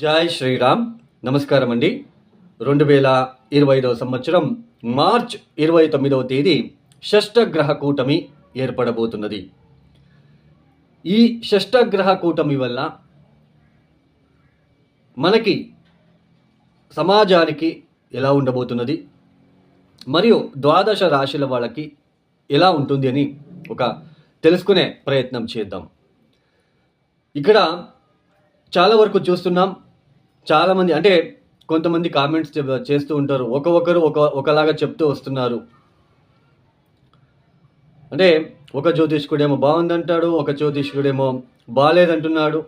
జై శ్రీరామ్. నమస్కారం అండి. 2025 సంవత్సరం మార్చ్ 29వ తేదీ షష్టగ్రహ కూటమి ఏర్పడబోతున్నది. ఈ షష్టగ్రహ కూటమి వల్ల మనకి సమాజానికి ఎలా ఉండబోతున్నది, మరియు ద్వాదశ రాశుల వాళ్ళకి ఎలా ఉంటుంది అని ఒక తెలుసుకునే ప్రయత్నం చేద్దాం. ఇక్కడ చాలా వరకు చూస్తున్నాం, చాలామంది అంటే కొంతమంది కామెంట్స్ చేస్తూ ఉంటారు, ఒకరు ఒకలాగా చెప్తూ వస్తున్నారు. అంటే ఒక జ్యోతిష్కుడేమో బాగుందంటాడు, ఒక జ్యోతిష్కుడేమో బాగాలేదంటున్నాడు.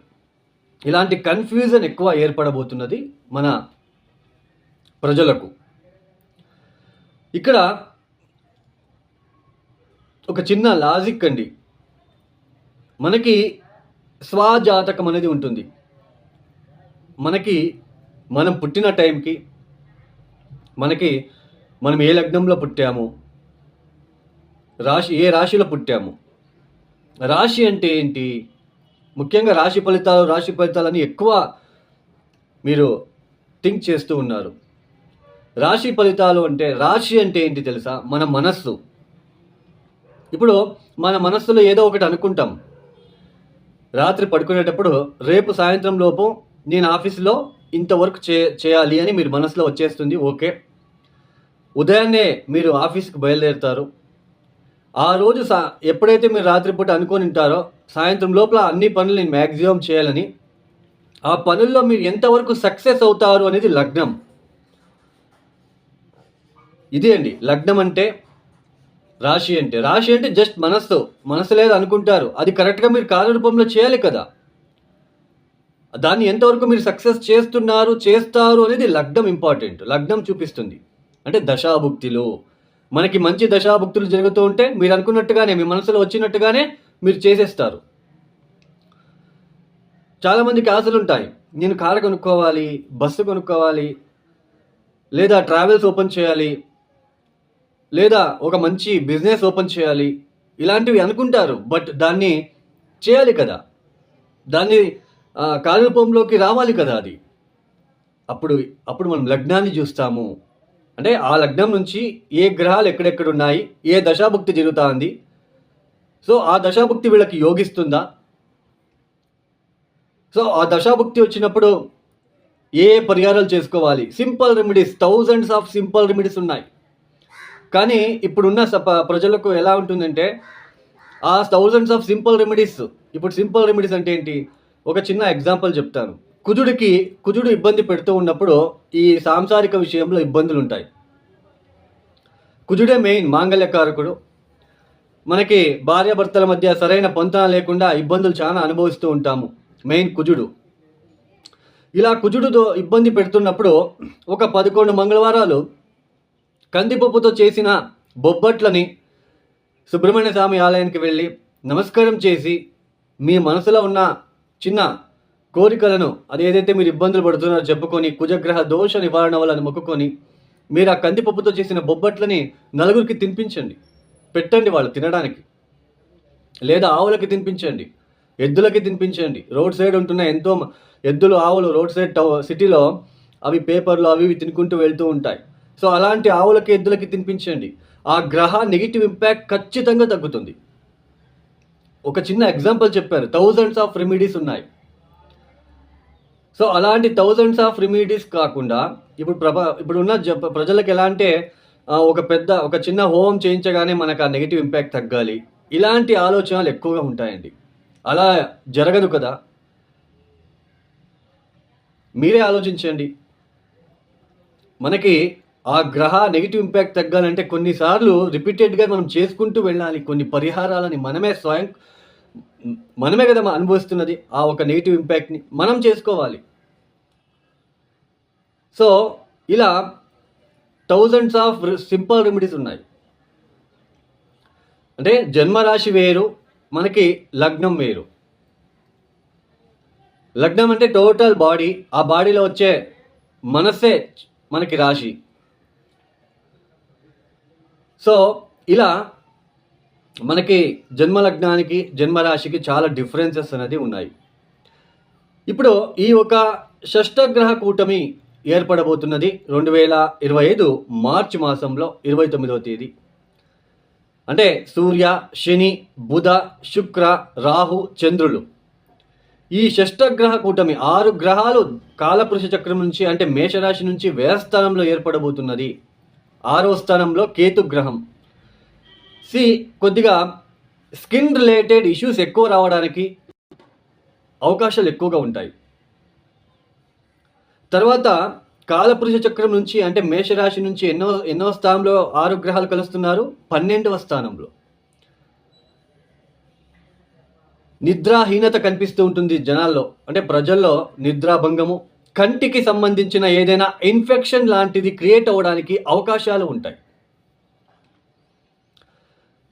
ఇలాంటి కన్ఫ్యూజన్ ఎక్కువ ఏర్పడబోతున్నది మన ప్రజలకు. ఇక్కడ ఒక చిన్న లాజిక్ అండి. మనకి స్వజాతకం అనేది ఉంటుంది. మనం పుట్టిన టైంకి మనం ఏ లగ్నంలో పుట్టాము, ఏ రాశిలో పుట్టాము, రాశి అంటే ఏంటి, ముఖ్యంగా రాశి ఫలితాలని ఎక్కువ మీరు థింక్ చేస్తూ ఉన్నారు. రాశి ఫలితాలు అంటే, రాశి అంటే ఏంటి తెలుసా? మన మనస్సు. ఇప్పుడు మన మనస్సులో ఏదో ఒకటి అనుకుంటాం. రాత్రి పడుకునేటప్పుడు రేపు సాయంత్రం లోపు నేను ఆఫీస్లో ఇంతవరకు చేయాలి అని మీరు మనసులో వచ్చేస్తుంది. ఓకే, ఉదయాన్నే మీరు ఆఫీస్కి బయలుదేరుతారు. ఆ రోజు ఎప్పుడైతే మీరు రాత్రిపూట అనుకొని ఉంటారో సాయంత్రం లోపల అన్ని పనులు నేను మ్యాక్సిమం చేయాలని, ఆ పనుల్లో మీరు ఎంతవరకు సక్సెస్ అవుతారు అనేది లగ్నం. ఇదే అండి లగ్నం అంటే. రాశి అంటే జస్ట్ మనస్సు లేదు అనుకుంటారు, అది కరెక్ట్గా మీరు కార్యరూపంలో చేయాలి కదా. దాన్ని ఎంతవరకు మీరు సక్సెస్ చేస్తారు అనేది లగ్నం ఇంపార్టెంట్. లగ్నం చూపిస్తుంది. అంటే దశాభుక్తిలో మనకి మంచి దశాభుక్తులు జరుగుతూ ఉంటే మీరు అనుకున్నట్టుగానే, మీ మనసులో వచ్చినట్టుగానే మీరు చేసేస్తారు. చాలామందికి ఆశలు ఉంటాయి, నేను కారు కొనుక్కోవాలి, బస్సు కొనుక్కోవాలి, లేదా ట్రావెల్స్ ఓపెన్ చేయాలి, లేదా ఒక మంచి బిజినెస్ ఓపెన్ చేయాలి, ఇలాంటివి అనుకుంటారు. బట్ దాన్ని చేయాలి కదా, దాన్ని కార్యరూపంలోకి రావాలి కదా. అది అప్పుడు మనం లగ్నాన్ని చూస్తాము. అంటే ఆ లగ్నం నుంచి ఏ గ్రహాలు ఎక్కడెక్కడ ఉన్నాయి, ఏ దశాభుక్తి జరుగుతూ ఉంది, సో ఆ దశాభుక్తి వీళ్ళకి యోగిస్తుందా, సో ఆ దశాభుక్తి వచ్చినప్పుడు ఏ పరిహారాలు చేసుకోవాలి. Simple remedies, thousands of simple remedies ఉన్నాయి. కానీ ఇప్పుడున్న ప్రజలకు ఎలా ఉంటుందంటే, ఆ థౌజండ్స్ ఆఫ్ సింపుల్ రెమెడీస్, ఇప్పుడు సింపుల్ రెమెడీస్ అంటే ఏంటి? ఒక చిన్న ఎగ్జాంపుల్ చెప్తాను. కుజుడు ఇబ్బంది పెడుతూ ఉన్నప్పుడు ఈ సాంసారిక విషయంలో ఇబ్బందులు ఉంటాయి. కుజుడే మెయిన్ మాంగళ్యకారకుడు. మనకి భార్యాభర్తల మధ్య సరైన పొంతన లేకుండా ఇబ్బందులు చాలా అనుభవిస్తూ ఉంటాము. మెయిన్ కుజుడు. ఇలా కుజుడుతో ఇబ్బంది పెడుతున్నప్పుడు ఒక 11 మంగళవారాలు కందిపప్పుతో చేసిన బొబ్బట్లని సుబ్రహ్మణ్య స్వామి ఆలయానికి వెళ్ళి నమస్కారం చేసి, మీ మనసులో ఉన్న చిన్న కోరికలను, అదేదైతే మీరు ఇబ్బందులు పడుతున్నారో చెప్పుకొని, కుజగ్రహ దోష నివారణ వల్ల మొక్కుకొని, మీరు ఆ కందిపప్పుతో చేసిన బొబ్బట్లని నలుగురికి తినిపించండి, పెట్టండి వాళ్ళు తినడానికి. లేదా ఆవులకి తినిపించండి, ఎద్దులకి తినిపించండి. రోడ్ సైడ్ ఉంటున్న ఎంతో ఎద్దులు, ఆవులు రోడ్ సైడ్ సిటీలో అవి పేపర్లు అవి తినుకుంటూ వెళ్తూ ఉంటాయి. సో అలాంటి ఆవులకి, ఎద్దులకి తినిపించండి. ఆ గ్రహ నెగిటివ్ ఇంపాక్ట్ ఖచ్చితంగా తగ్గుతుంది. ఒక చిన్న ఎగ్జాంపుల్ చెప్పారు, థౌజండ్స్ ఆఫ్ రెమెడీస్ ఉన్నాయి. సో అలాంటి థౌజండ్స్ ఆఫ్ రెమెడీస్ కాకుండా ఇప్పుడున్న ప్రజలకు ఎలా అంటే, ఒక చిన్న హోమం చేయించగానే మనకు ఆ నెగిటివ్ ఇంపాక్ట్ తగ్గాలి, ఇలాంటి ఆలోచనలు ఎక్కువగా ఉంటాయండి. అలా జరగదు కదా. మీరే ఆలోచించండి. మనకి ఆ గ్రహ నెగిటివ్ ఇంపాక్ట్ తగ్గాలంటే కొన్నిసార్లు రిపీటెడ్గా మనం చేసుకుంటూ వెళ్ళాలి. కొన్ని పరిహారాలని మనమే కదా అనుభవిస్తున్నది. ఆ ఒక నెగిటివ్ ఇంపాక్ట్ని మనం చేసుకోవాలి. సో ఇలా థౌజండ్స్ ఆఫ్ సింపుల్ రెమెడీస్ ఉన్నాయి. అంటే జన్మరాశి వేరు, మనకి లగ్నం వేరు. లగ్నం అంటే టోటల్ బాడీ, ఆ బాడీలో వచ్చే మనస్సే మనకి రాశి. సో ఇలా మనకి జన్మలగ్నానికి, జన్మరాశికి చాలా డిఫరెన్సెస్ అనేది ఉన్నాయి. ఇప్పుడు ఈ ఒక షష్టగ్రహ కూటమి ఏర్పడబోతున్నది 2025 మార్చి మాసంలో 29వ తేదీ. అంటే సూర్య, శని, బుధ, శుక్ర, రాహు, చంద్రులు, ఈ షష్టగ్రహ కూటమి 6 గ్రహాలు కాలపురుష చక్రం నుంచి అంటే మేషరాశి నుంచి వ్యయస్థానంలో ఏర్పడబోతున్నది. 6వ స్థానంలో కేతు గ్రహం. కొద్దిగా స్కిన్ రిలేటెడ్ ఇష్యూస్ ఎక్కువ రావడానికి అవకాశాలు ఎక్కువగా ఉంటాయి. తర్వాత కాలపురుష చక్రం నుంచి అంటే మేషరాశి నుంచి ఎన్నో స్థానంలో 6 గ్రహాలు కలుస్తున్నారు? 12వ స్థానంలో. నిద్రాహీనత కనిపిస్తూ ఉంటుంది జనాల్లో, అంటే ప్రజల్లో నిద్రాభంగము, కంటికి సంబంధించిన ఏదైనా ఇన్ఫెక్షన్ లాంటిది క్రియేట్ అవ్వడానికి అవకాశాలు ఉంటాయి.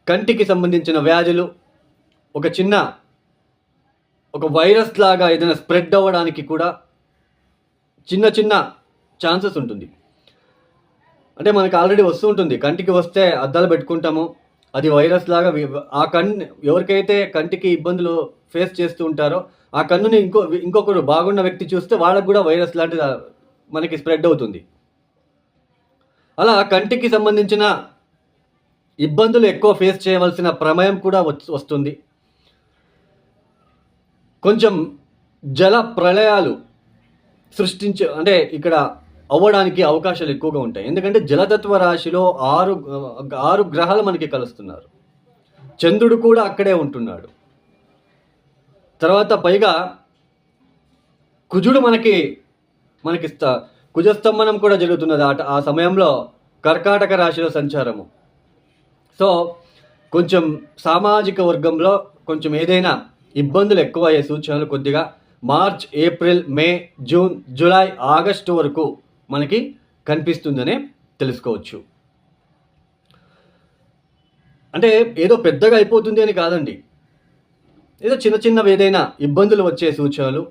కంటికి సంబంధించిన వ్యాధులు, ఒక వైరస్ లాగా ఏదైనా స్ప్రెడ్ అవ్వడానికి కూడా చిన్న ఛాన్సెస్ ఉంటుంది. అంటే మనకు ఆల్రెడీ వస్తూ ఉంటుంది, కంటికి వస్తే అద్దాలు పెట్టుకుంటాము, అది వైరస్ లాగా ఆ కన్ను ఎవరికైతే కంటికి ఇబ్బందులు ఫేస్ చేస్తూ ఉంటారో ఆ కన్నుని ఇంకొకరు బాగున్న వ్యక్తి చూస్తే వాళ్ళకు కూడా వైరస్ లాంటిది మనకి స్ప్రెడ్ అవుతుంది. అలా కంటికి సంబంధించిన ఇబ్బందులు ఎక్కువ ఫేస్ చేయవలసిన ప్రమేయం కూడా వస్తుంది. కొంచెం జల ప్రళయాలు అంటే ఇక్కడ అవ్వడానికి అవకాశాలు ఎక్కువగా ఉంటాయి. ఎందుకంటే జలతత్వ రాశిలో 6 గ్రహాలు మనకి కలుస్తున్నారు. చంద్రుడు కూడా అక్కడే ఉంటున్నాడు. తర్వాత పైగా కుజుడు మనకి కుజస్తంభనం కూడా జరుగుతున్నది ఆ సమయంలో కర్కాటక రాశిలో సంచారము. సో కొంచెం సామాజిక వర్గంలో కొంచెం ఏదైనా ఇబ్బందులు ఎక్కువ అయ్యే సూచనలు కొద్దిగా మార్చ్, ఏప్రిల్, మే, జూన్, జూలై, ఆగస్టు వరకు మనకి కనిపిస్తుందనే తెలుసుకోవచ్చు. అంటే ఏదో పెద్దగా అయిపోతుంది అని కాదండి, ఏదో చిన్నవి ఏదైనా ఇబ్బందులు వచ్చే సూచనలు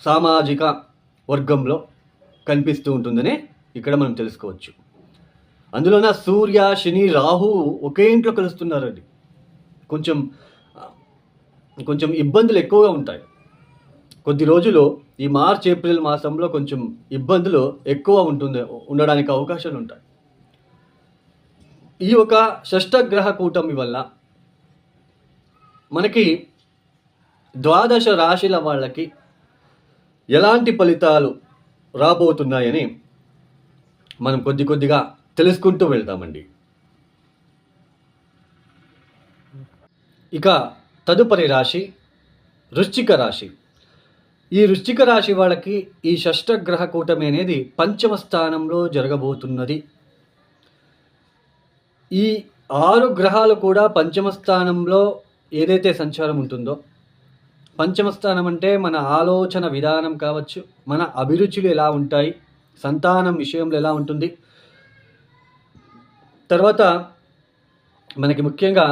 సామాజిక వర్గంలో కనిపిస్తూ ఉంటుందనే ఇక్కడ మనం తెలుసుకోవచ్చు. అందులోన సూర్య, శని, రాహు ఒకే ఇంట్లో కలుస్తున్నారండి. కొంచెం ఇబ్బందులు ఎక్కువగా ఉంటాయి. కొద్ది రోజులు ఈ మార్చ్, ఏప్రిల్ మాసంలో కొంచెం ఇబ్బందులు ఎక్కువ ఉండడానికి అవకాశాలు ఉంటాయి. ఈ ఒక షష్టగ్రహ కూటమి వల్ల మనకి 12 రాశుల వాళ్ళకి ఎలాంటి ఫలితాలు రాబోతున్నాయని మనం కొద్దిగా తెలుసుకుంటూ వెళ్తామండి. ఇక తదుపరి రాశి వృశ్చిక రాశి. ఈ వృశ్చిక రాశి వాళ్ళకి ఈ షష్టగ్రహ కూటమి అనేది 5వ స్థానంలో జరగబోతున్నది. ఈ 6 గ్రహాలు కూడా 5వ స్థానంలో ఏదైతే సంచారం ఉంటుందో, 5వ స్థానం అంటే మన ఆలోచన విధానం కావచ్చు, మన అభిరుచులు ఎలా ఉంటాయి, సంతానం విషయంలో ఎలా ఉంటుంది, తర్వాత మనకి ముఖ్యంగా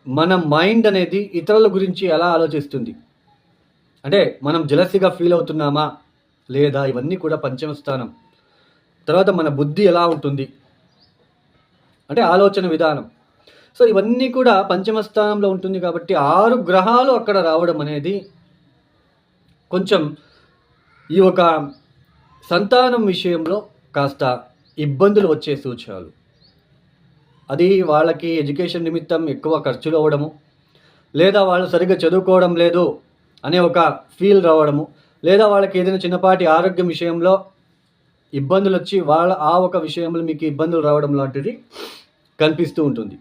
మన మైండ్ అనేది ఇతరుల గురించి ఎలా ఆలోచిస్తుంది, అంటే మనం జెలసీగా ఫీల్ అవుతున్నామా లేదా, ఇవన్నీ కూడా 5వ స్థానం. తర్వాత మన బుద్ధి ఎలా ఉంటుంది అంటే ఆలోచన విధానం. సో ఇవన్నీ కూడా 5వ స్థానంలో ఉంటుంది. కాబట్టి 6 గ్రహాలు అక్కడ రావడం అనేది కొంచెం ఈ ఒక సంతానం విషయంలో కాస్త ఇబ్బందులు వచ్చే సూచనలు. అది వాళ్ళకి ఎడ్యుకేషన్ నిమిత్తం ఎక్కువ ఖర్చులు అవ్వడము, లేదా వాళ్ళు సరిగ్గా చదువుకోవడం లేదు అనే ఒక ఫీల్ రావడము, లేదా వాళ్ళకి ఏదైనా చిన్నపాటి ఆరోగ్యం విషయంలో ఇబ్బందులు వచ్చి ఆ ఒక విషయంలో మీకు ఇబ్బందులు రావడం లాంటిది కనిపిస్తూ ఉంటుంది.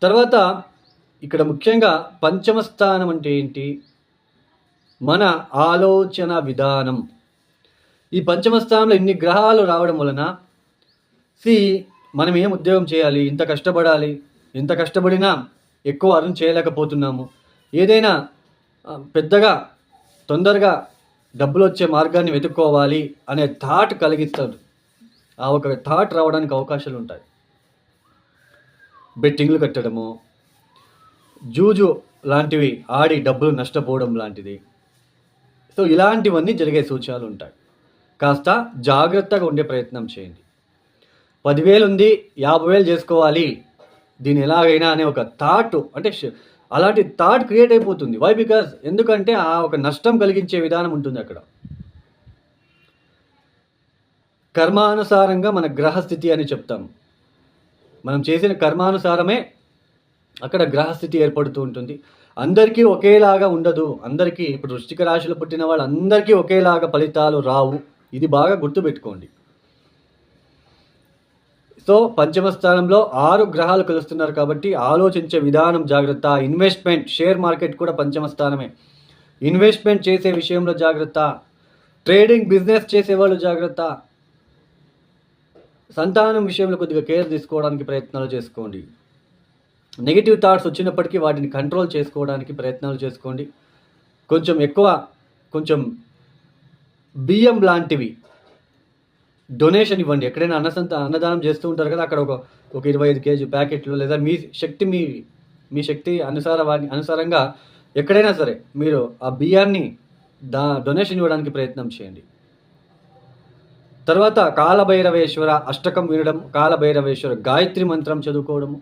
తర్వాత ఇక్కడ ముఖ్యంగా 5వ స్థానం అంటే ఏంటి? మన ఆలోచన విధానం. ఈ 5వ స్థానంలో ఇన్ని గ్రహాలు రావడం వలన మనం ఏం ఉద్యోగం చేయాలి, ఇంత కష్టపడాలి, ఎంత కష్టపడినా ఎక్కువ అర్న్ చేయలేకపోతున్నాము, ఏదైనా పెద్దగా తొందరగా డబ్బులు వచ్చే మార్గాన్ని వెతుక్కోవాలి అనే థాట్ కలిగిస్తారు. ఆ ఒక థాట్ రావడానికి అవకాశాలు ఉంటాయి. బెట్టింగ్లు కట్టడము, జూజు లాంటివి ఆడి డబ్బులు నష్టపోవడం లాంటిది. సో ఇలాంటివన్నీ జరిగే సూచనలు ఉంటాయి. కాస్త జాగ్రత్తగా ఉండే ప్రయత్నం చేయండి. 10,000 ఉంది, 50,000 చేసుకోవాలి దీన్ని ఎలాగైనా అనే ఒక థాట్, అంటే అలాంటి థాట్ క్రియేట్ అయిపోతుంది. వై? బికాజ్ ఎందుకంటే ఆ ఒక నష్టం కలిగించే విధానం ఉంటుంది అక్కడ. కర్మానుసారంగా మన గ్రహస్థితి అని చెప్తాం. మనం చేసిన కర్మానుసారమే అక్కడ గ్రహస్థితి ఏర్పడుతూ ఉంటుంది. అందరికీ ఒకేలాగా ఉండదు. అందరికీ ఇప్పుడు వృశ్చిక రాశిలో పుట్టిన వాళ్ళందరికీ ఒకేలాగా ఫలితాలు రావు. ఇది బాగా గుర్తుపెట్టుకోండి. సో పంచమ స్థానంలో 6 గ్రహాలు కలుస్తున్నారు కాబట్టి ఆలోచించే విధానం జాగ్రత్త. ఇన్వెస్ట్మెంట్, షేర్ మార్కెట్ కూడా పంచమ స్థానమే. ఇన్వెస్ట్మెంట్ చేసే విషయంలో జాగ్రత్త. ట్రేడింగ్, బిజినెస్ చేసేవాళ్ళు జాగ్రత్త. సంతానం విషయంలో కొద్దిగా కేర్ తీసుకోవడానికి ప్రయత్నాలు చేసుకోండి. నెగిటివ్ థాట్స్ వచ్చినప్పటికీ వాటిని కంట్రోల్ చేసుకోవడానికి ప్రయత్నాలు చేసుకోండి. కొంచెం బియ్యం లాంటివి డొనేషన్ ఇవ్వండి. ఎక్కడైనా అన్నదానం చేస్తూ ఉంటారు కదా, అక్కడ ఒక 25 కేజీ ప్యాకెట్లు లేదా మీ శక్తి అనుసారంగా ఎక్కడైనా సరే మీరు ఆ బియ్యాన్ని డొనేషన్ ఇవ్వడానికి ప్రయత్నం చేయండి. తర్వాత కాలభైరవేశ్వర అష్టకం వినడం, కాలభైరవేశ్వర గాయత్రి మంత్రం చదువుకోవడము,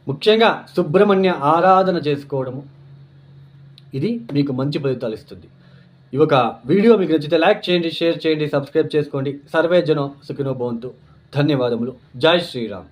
ముఖ్యంగా సుబ్రహ్మణ్య ఆరాధన చేసుకోవడము, ఇది మీకు మంచి ఫలితాలు ఇస్తుంది. ఈ ఒక వీడియో మీకు నచ్చితే లైక్ చేయండి, షేర్ చేయండి, సబ్స్క్రైబ్ చేసుకోండి. సర్వే జనో సుఖినో భవంతు. ధన్యవాదములు. జై శ్రీరామ్.